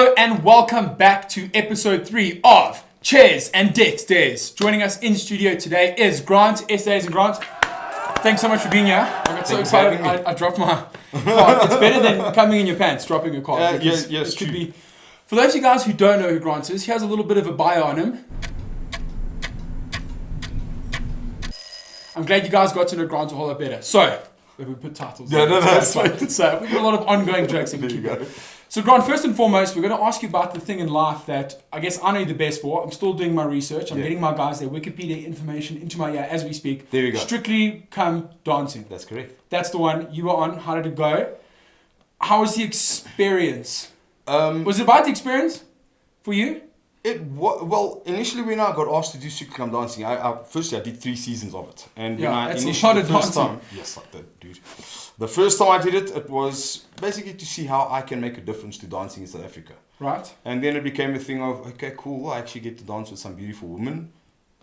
Hello and welcome back to episode 3 of Chairs and Death Days. Joining us in studio today is Grant Esterhuizen. Grant, thanks so much for being here. I got so excited I dropped my card. It's better than coming in your pants, dropping a card. Yes, it could be. For those of you guys who don't know who Grant is, he has a little bit of a bio on him. I'm glad you guys got to know Grant a whole lot better. So, we put titles. That's right. So we've got a lot of ongoing jokes. There you go. So Grant, first and foremost, we're going to ask you about the thing in life that I guess I know you're the best for. I'm still doing my research. I'm getting my guys their Wikipedia information into my ear as we speak. There you go. Strictly Come Dancing. That's correct. That's the one you were on. How did it go? How was the experience? Was it about the experience for you? Well, initially when I got asked to do Strictly Come Dancing, firstly I did 3 seasons of it. And when I that's initially a lot of the first dancing. time, yes, I did, dude. The first time I did it, it was basically to see how I can make a difference to dancing in South Africa. Right. And then it became a thing of, okay, cool, I actually get to dance with some beautiful women.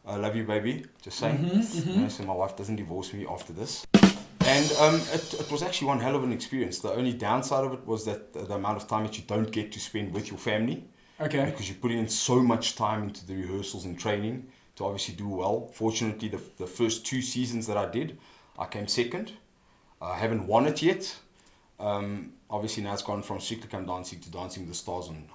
I love you, baby. Just saying. You know, so my wife doesn't divorce me after this. And it was actually one hell of an experience. The only downside of it was that the amount of time that you don't get to spend with your family. Okay. Because you're putting in so much time into the rehearsals and training to obviously do well. Fortunately, the first 2 seasons that I did, I came second. I haven't won it yet. Obviously now it's gone from Strictly Come Dancing to Dancing with the Stars on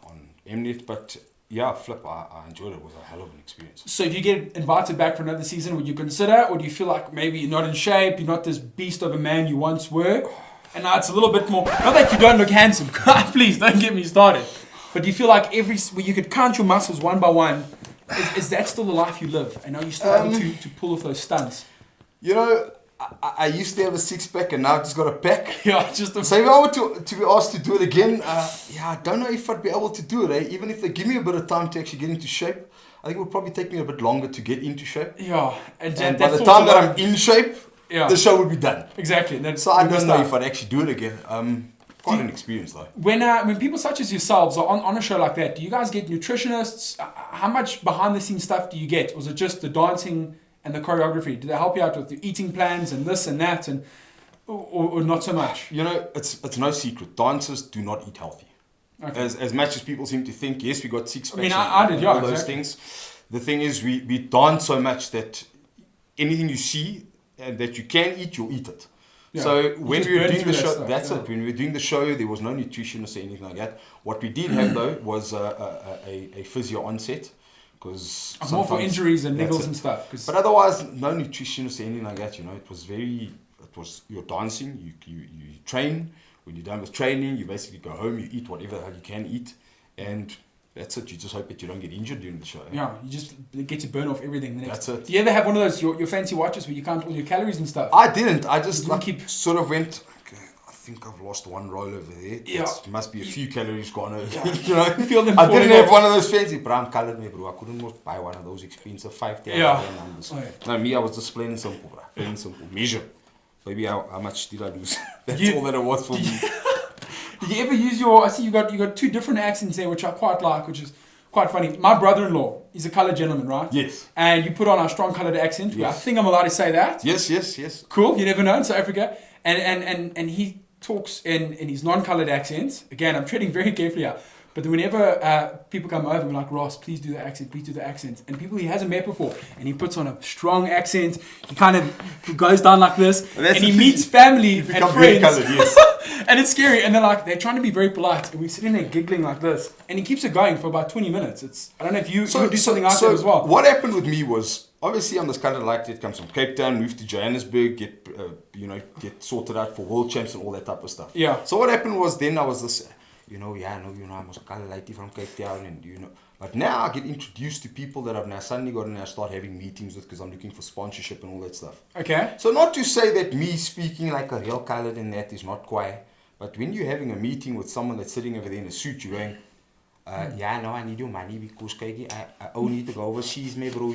Mnet. But yeah, I enjoyed it. It was a hell of an experience. So if you get invited back for another season, would you consider, or do you feel like maybe you're not in shape, you're not this beast of a man you once were, and now it's a little bit more, not that you don't look handsome, please don't get me started, but do you feel like you could count your muscles one by one, is that still the life you live? And are you still able to pull off those stunts? You know, I used to have a 6-pack and now I've just got a pack. Yeah, just So if I were to be asked to do it again, I don't know if I'd be able to do it. Even if they give me a bit of time to actually get into shape, I think it would probably take me a bit longer to get into shape. Yeah. And by the time that I'm in shape, the show would be done. Exactly. So I don't know if I'd actually do it again. Quite an experience though. When people such as yourselves are on a show like that, do you guys get nutritionists? How much behind the scenes stuff do you get? Or is it just the dancing and the choreography? Do they help you out with the eating plans and this and that, and or not so much? You know, it's no secret. Dancers do not eat healthy. Okay. As much as people seem to think, yes, we got 6 packs. I mean, I did, all those things. The thing is, we dance so much that anything you see and that you can eat, you'll eat it. Yeah. So when we were doing the show, that's it. When we were doing the show, there was no nutritionist or anything like that. What we did have though was a physio on set. More for injuries and niggles and stuff. But otherwise, no nutritionist or anything like that. You know, it was you're dancing, you train. When you're done with training, you basically go home, you eat whatever you can eat, and that's it. You just hope that you don't get injured during the show. Yeah, you just get to burn off everything. That's it. Do you ever have one of those your fancy watches where you count all your calories and stuff? I didn't. I just sort of went. Okay, I think I've lost 1 roll over there. Yeah, it must be a few calories gone over. Yeah. You know, I didn't have one of those fancy brown colored, me, bro. I couldn't buy one of those expensive 5,000 numbers. Oh, yeah. No, me, I was just plain and simple, bro. Plain and simple. Measure. Maybe how much did I lose? That's all that it was for me. Did you ever use I see you got 2 different accents there, which I quite like, which is quite funny. My brother-in-law, he's a coloured gentleman, right? Yes. And you put on a strong coloured accent. Yes. I think I'm allowed to say that. Yes. Cool. You never know in South Africa. And he talks in his non-coloured accent. Again, I'm treading very carefully here. But then whenever people come over, we're like, Ross, please do the accent. And people he hasn't met before. And he puts on a strong accent. He kind of goes down like this. And he meets family and friends. Very coloured, yes. And it's scary. And they're trying to be very polite. And we're sitting there giggling like this. And he keeps it going for about 20 minutes. I don't know if you do something like that as well. What happened with me was, obviously I'm this kind of like that, comes from Cape Town, moved to Johannesburg, get sorted out for world champs and all that type of stuff. Yeah. So what happened was then I was this... I was a color lady from Cape Town, and but now I get introduced to people that I've now suddenly got and I start having meetings with because I'm looking for sponsorship and all that stuff. Okay. So not to say that me speaking like a real colored and that is not quiet, but when you're having a meeting with someone that's sitting over there in a suit, you're going, I need your money because I only need to go overseas, me bro,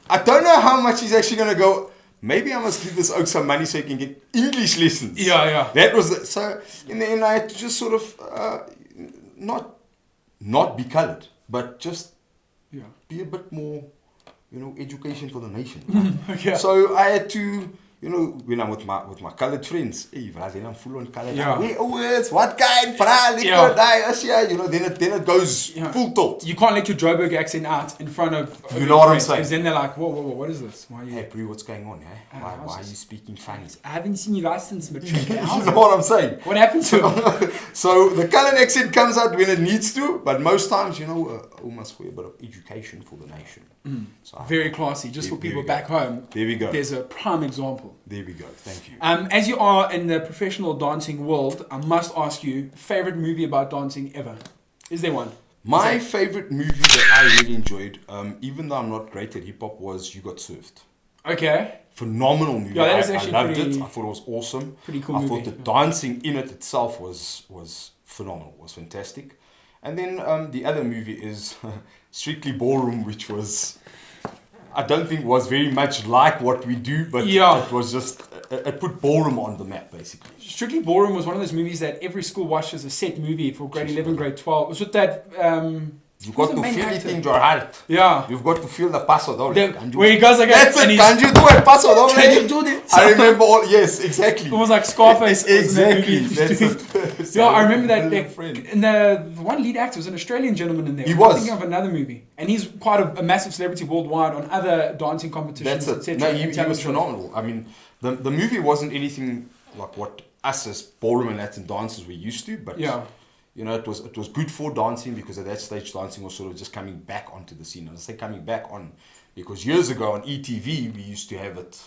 I don't know how much he's actually going to go. Maybe I must give this oak some money so he can get English lessons. Yeah. That was so. In the end, I had to just sort of not be coloured, but just be a bit more, education for the nation. Okay. So I had to, you know, when I'm with my colored friends, hey, brother, then I'm full on colored. Yeah. We always, what kind, brother? You know, then it goes full tilt. You can't let your Joburg accent out in front of You know what I'm saying? Because then they're like, whoa, what is this? Why are you... Hey, bro, what's going on, eh? Why are you speaking funny? I haven't seen you guys since matric. You know what I'm saying? What happened to him? So the colored accent comes out when it needs to, but most times, you know, almost for a bit of education for the nation. So Very classy. Just for people back home. There we go. There's a prime example. There we go. Thank you. As you are in the professional dancing world, I must ask you, favorite movie about dancing ever? Is there one? My favorite movie that I really enjoyed, even though I'm not great at hip hop, was You Got Served. Okay. Phenomenal movie. Yeah, that is I actually loved pretty- it. I thought it was awesome. Pretty cool I movie. thought the dancing in it itself was phenomenal. Was fantastic. And then the other movie is Strictly Ballroom, which was, I don't think was very much like what we do, but it was just, it put ballroom on the map, basically. Strictly Ballroom was one of those movies that every school watched as a set movie for grade 11, grade 12. It was with that... You've got to feel it in your heart. Yeah. You've got to feel the paso doble. Where he goes again. That's it. Can you do it? Paso doble. Can you do this? I remember all. Yes, exactly. It was like Scarface. Exactly. That's it. Yeah, I remember that. Friend. And the one lead actor was an Australian gentleman in there. He I'm was. thinking of another movie. And he's quite a massive celebrity worldwide on other dancing competitions, That's it. etc. No, he was phenomenal. I mean, the movie wasn't anything like what us as ballroom and Latin dancers were used to, but you know, it was good for dancing because at that stage dancing was sort of just coming back onto the scene. I say coming back on because years ago on ETV we used to have it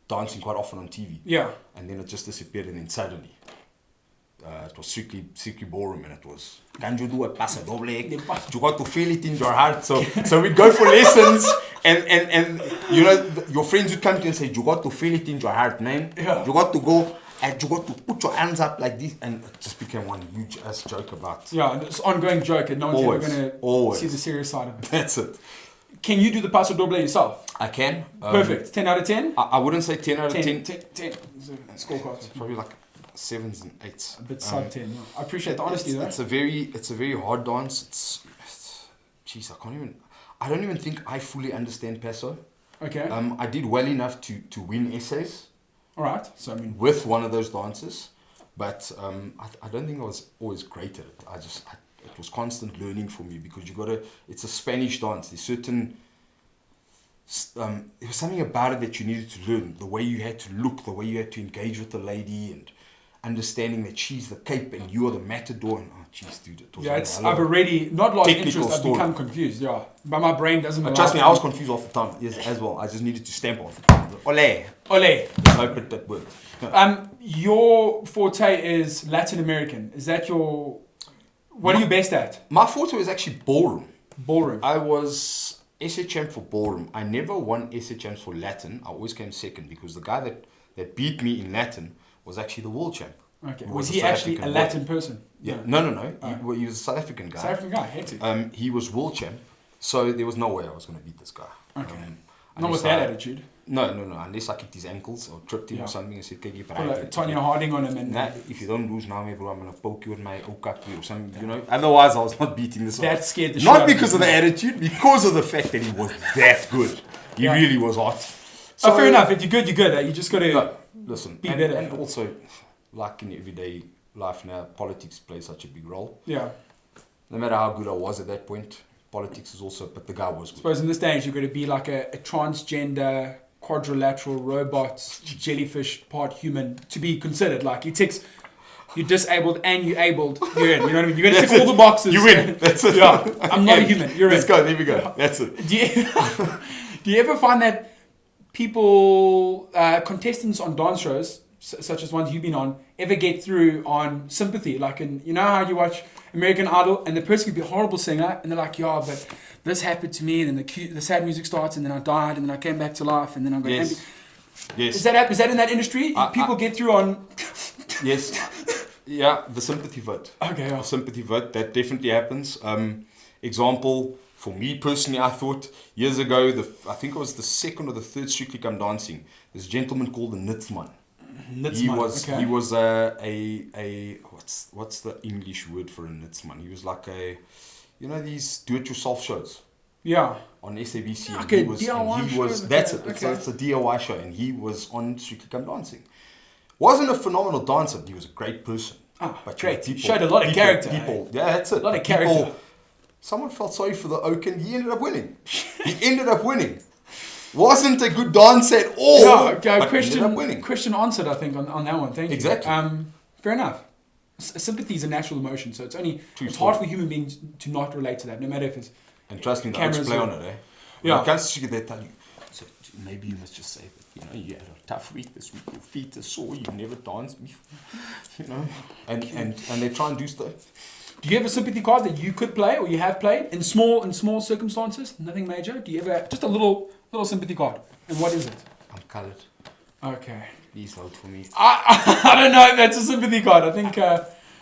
dancing quite often on TV. Yeah. And then it just disappeared, and then suddenly it was strictly ballroom, and it was, can you do a paso doble? You got to feel it in your heart. So we'd go for lessons, and you know, your friends would come to you and say, you got to feel it in your heart, man. Yeah. You got to go, and you got to put your hands up like this, and it just became one huge ass joke about. Yeah, and it's an ongoing joke, and no one's ever going to see the serious side of it. That's it. Can you do the paso doble yourself? I can. Perfect. 10 out of 10? I wouldn't say 10 out of 10. 10. Scorecards. Probably like 7s and 8s. A bit sub 10. Yeah. I appreciate the honesty though. It's a very hard dance. Jeez, I don't even think I fully understand paso. Okay. I did well enough to win essays. All right. So I mean, with one of those dances, but I don't think I was always great at it. It was constant learning for me because it's a Spanish dance. There's certain, there was something about it that you needed to learn. The way you had to look, the way you had to engage with the lady, and understanding that she's the cape and you are the matador. And oh, jeez, dude, it was I've already not lost technical interest. I've become confused. Yeah, but my brain doesn't. Trust me, I was confused all the time. Yes, as well. I just needed to stamp off. Ole. Let's hope that worked. Your forte is Latin American. Is that your? What are you best at? My forte was actually ballroom. Ballroom. I was SA champ for ballroom. I never won SA champs for Latin. I always came second because the guy that beat me in Latin was actually the world champ. Okay. Was he actually a Latin person? Yeah. No. He was a South African guy. South African guy. Hectic. He was world champ. So there was no way I was going to beat this guy. Okay. Not with that attitude. No. Unless I kicked his ankles or tripped him or something and said, "Kijk, Tonya Harding on him and... Nah, if you don't lose now, bro, I'm going to poke you with my okapi or something, you know. Otherwise, I was not beating this one. That scared the shit out Not because of the attitude, because of the fact that he was that good. He really was hot. So, fair enough. If you're good, you're good. You just got to listen. Be better. And also, like in everyday life now, politics plays such a big role. Yeah. No matter how good I was at that point, politics is also, but the guy was good. I suppose in this stage you're going to be like a transgender, quadrilateral robot, jellyfish, part human to be considered. Like it takes, you're disabled and you're abled, you're in. You know what I mean? You're going to tick all the boxes. You win. That's it. Yeah. I'm not a human. You're in. Let's go. There we go. That's it. Do you ever find that people, contestants on dance shows, such as ones you've been on, ever get through on sympathy? Like, you know how you watch American Idol and the person could be a horrible singer and they're like, yeah, but this happened to me, and then the sad music starts, and then I died, and then I came back to life, and then I'm going. Yes. Yes. Is that in that industry? People get through on. Yes. Yeah, the sympathy vote. Okay. Yeah. The sympathy vote, that definitely happens. Example, for me personally, I thought years ago, I think it was the second or the third Strictly Come Dancing, this gentleman called the Nitsman. He was a what's the English word for a Nitsman? He was like a, you know, these do-it-yourself shows. Yeah. On SABC. And Okay, he was, DIY and he show, was okay, that's it. okay. It's a DIY show, and he was on Strictly Come Dancing. Wasn't a phenomenal dancer, but he was a great person. But great. Showed a lot of character. Yeah, that's it. A lot of character. Someone felt sorry for the oak, and he ended up winning. Wasn't a good dancer at all. Yeah, okay, but ended up winning. Question answered, I think, on that one. Thank you. Exactly. Fair enough. Sympathy is a natural emotion, so it's hard for human beings to not relate to that, no matter if it's. And trust me, the cameras oaks play on it, eh? Yeah. When it comes to they tell you, so maybe you must just say that, you had a tough week this week, your feet are sore, you've never danced before, and they try and do stuff. Do you have a sympathy card that you could play or you have played in small circumstances? Nothing major? Do you ever just a little sympathy card? And what is it? I'm coloured. Okay. Please vote for me. I don't know if that's a sympathy card. I think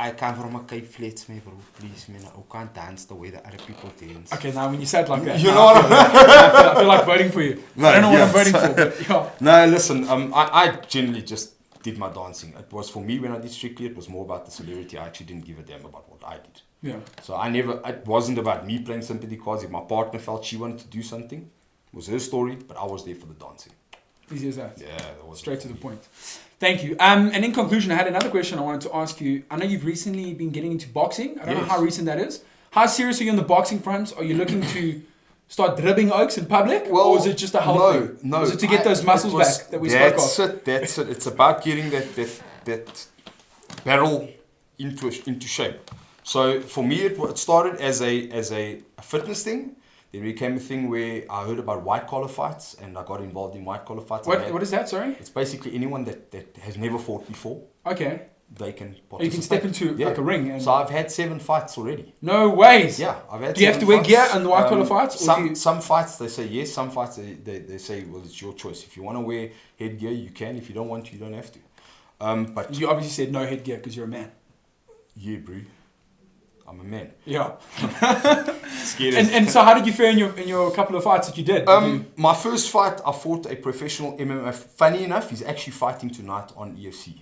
I come from a Cape Flats, me bro. Please, man, I can't dance the way that other people dance. okay, now when you say it like that, You know what I feel like voting for you. No, I don't know what yeah, I'm voting for, but yeah. No, listen, I generally just did my dancing. It was for me when I did Strictly, it was more about the celebrity. I actually didn't give a damn about what I did. Yeah. So it wasn't about me playing sympathy cards. If my partner felt she wanted to do something, it was her story, but I was there for the dancing. Easy as that. Yeah, that was Straight to the point. Thank you. And in conclusion, I had another question I wanted to ask you. I know you've recently been getting into boxing. I don't know how recent that is. How serious are you on the boxing front? Are you looking to start dribbing oaks in public? Or is it just a health thing? No. Is it to get those muscles back that we spoke of? That's it. It's about getting that barrel into shape. So for me, it started as a fitness thing. Then it became a thing where I heard about white collar fights, and I got involved in white collar fights. What is that? Sorry. It's basically anyone that has never fought before. Okay. They can participate. You can step into like a ring. And so I've had 7 fights already. No ways. Yeah, I've had. Do you have to wear gear in the white collar fights? Some fights they say yes. Some fights they say, well, it's your choice. If you want to wear headgear, you can. If you don't want to, you don't have to. But you obviously said no headgear because you're a man. Yeah, bro. I'm a man. Yeah. Scared. And so how did you fare in your couple of fights that you did? My first fight, I fought a professional MMA. Funny enough, he's actually fighting tonight on EFC.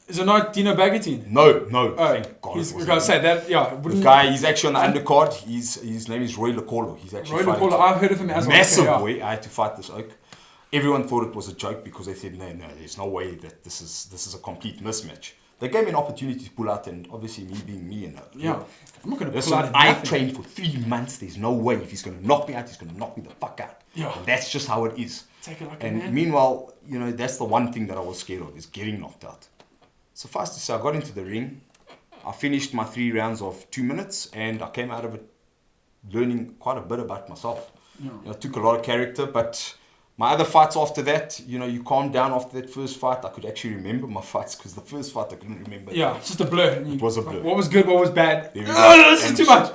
Is it not Dino Bagatine? No. Oh, thank God. I was going to say that, yeah. The guy, he's actually on the undercard. His name is Roy Lacolo. He's actually Roy Lacolo, I've heard of him as well. Massive boy. I had to fight this oak. Everyone thought it was a joke because they said, no, there's no way that this is a complete mismatch. They gave me an opportunity to pull out, and obviously me being me and yeah, I'm not going to pull out. I trained for 3 months. There's no way if he's going to knock me out, he's going to knock me the fuck out. Yeah, and that's just how it is. Take it like and a man. Meanwhile, that's the one thing that I was scared of, is getting knocked out. Suffice to say, I got into the ring. I finished my 3 rounds of 2 minutes, and I came out of it learning quite a bit about myself. Yeah. I took a lot of character, but my other fights after that, you calm down after that first fight. I could actually remember my fights, because the first fight I couldn't remember. Yeah, it's just a blur. It was a blur. What was good, what was bad? This is too much.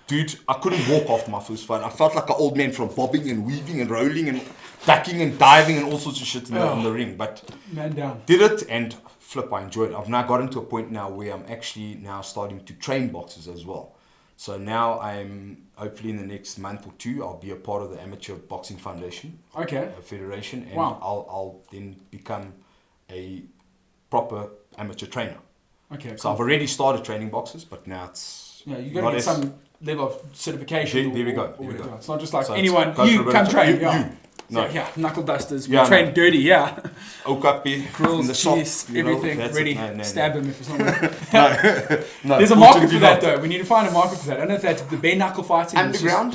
Dude, I couldn't walk after my first fight. I felt like an old man from bobbing and weaving and rolling and ducking and diving and all sorts of shit in the ring. But man down. Did it, and flip, I enjoyed it. I've now gotten to a point now where I'm actually now starting to train boxers as well. So now I'm, hopefully in the next month or 2, I'll be a part of the Amateur Boxing Foundation. Okay. Federation. And I'll then become a proper amateur trainer. Okay. So I've already started training boxers, but now it's... Yeah, you got to get some level of certification. There we go. It's not just like anyone, you come train. No. So, yeah, knuckle dusters. We train dirty, yeah. Okapi, grills, cheese, everything ready. Stab him if it's not no, there's a market for that though. We need to find a market for that. I don't know if that's the bare knuckle fighting. Underground.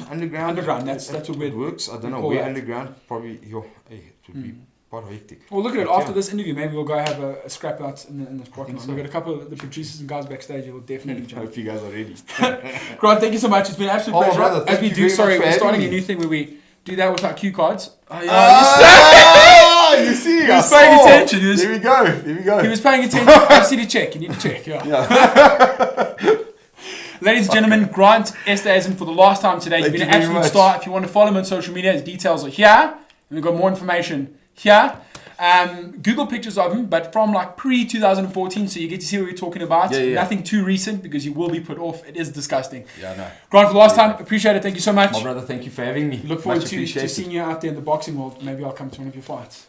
That's what it works. I don't know where underground. Probably it would be quite hectic. Well, look at it. After this interview, maybe we'll go have a scrap out in the parking lot. We've got a couple of the producers and guys backstage who will definitely jump. Hope you guys are ready. Grant, thank you so much. It's been an absolute pleasure. Brother, as we do, we're starting a new thing where we do that with our cue cards. Oh, yeah. You see, he was paying attention. Here we go. He was paying attention. I just need to check. You need to check. Yeah. Ladies and gentlemen, Grant Esterhuizen for the last time today. You've been an absolute star. If you want to follow him on social media, his details are here. And we've got more information here. Google pictures of him, but from like pre-2014, so you get to see what we're talking about. Yeah. Nothing too recent, because you will be put off. It is disgusting. Yeah, I know. Grant, for the last time, appreciate it. Thank you so much. My brother, thank you for having me. Look forward to seeing you out there in the boxing world. Maybe I'll come to one of your fights.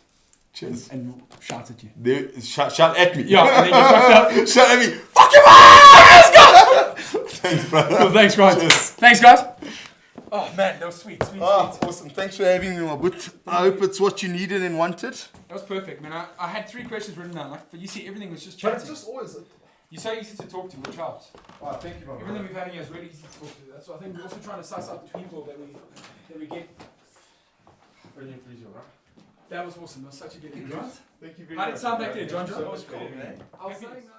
Cheers. And shout at you. Shout at me. Yeah, and then you fucked up. Shout at me. Fuck you, man! Let's go! Thanks, brother. Well, thanks, Grant. Cheers. Thanks, guys. Oh man, that was sweet. Oh, awesome. Thanks for having me, my butt. I hope it's what you needed and wanted. That was perfect, man. I had 3 questions written down, but you see, everything was just But chatting. it's just always... You're so easy to talk to, which helps. Oh, thank you, my brother. Everything we've had here is really easy to talk to. That's why I think we're also trying to suss out the people that we get. Brilliant video, right? That was awesome. That was such a good interview. Thank you very How much. did it sound back there, John? That was cool, man. I was saying,